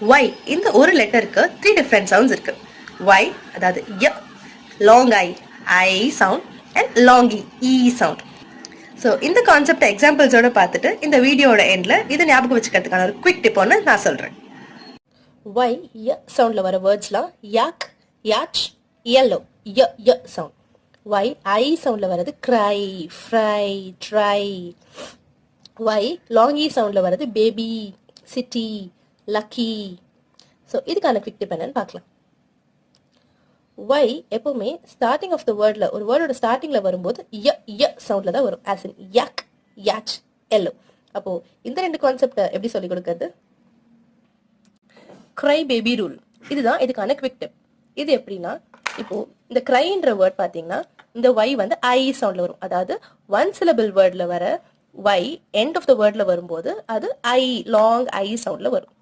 Y இந்த ஒரு லெட்டருக்கு 3 different sounds இருக்கு. ஒய் அதாவது ய, long I sound and long E sound. So இந்த கான்செப்ட் எக்ஸாம்பிள்ஸோட பார்த்துட்டு இந்த வீடியோட எண்ட்ல இதை ஞாபகம் வச்சுக்கிறதுக்கான ஒரு குவிக் டிப் ஒன்று நான் சொல்றேன். ஒய் ய சவுண்ட்ல வர வேர்ட்ஸ்லாம் யாக், யாச், yellow, ய சவுண்ட். ஒய் ஐ சவுண்ட்ல வரது கிரை, ஃப்ரை, ட்ரை. ஒய் லாங் இ சவுண்ட்ல வரது பேபி, சிட்டி, லக்கி. ஸோ இதுக்கான குவிக் டிப் என்னன்னு பார்க்கலாம். ஒய் எப்பவுமே ஸ்டார்டிங் ஆஃப் த வேர்ட்ல ஒரு வேர்டோட ஸ்டார்டிங்ல வரும்போது ய சவுண்ட்ல தான் வரும். As in yak, yacht, yellow. அப்போ இந்த ரெண்டு கான்செப்டை எப்படி சொல்லிக் கொடுக்கறது? கிரை பேபி ரூல் இதுதான் இதுக்கான குவிக் டிப். இது எப்படின்னா, இப்போ இந்த கிரைன்ற வேர்ட் பார்த்தீங்கன்னா இந்த ஒய் வந்து ஐ சவுண்ட்ல வரும். அதாவது ஒன் சிலபிள் வேர்ட்ல வர ஒய் எண்ட் ஆஃப் த வேர்ட்ல வரும்போது அது ஐ, லாங் ஐ சவுண்ட்ல வரும்.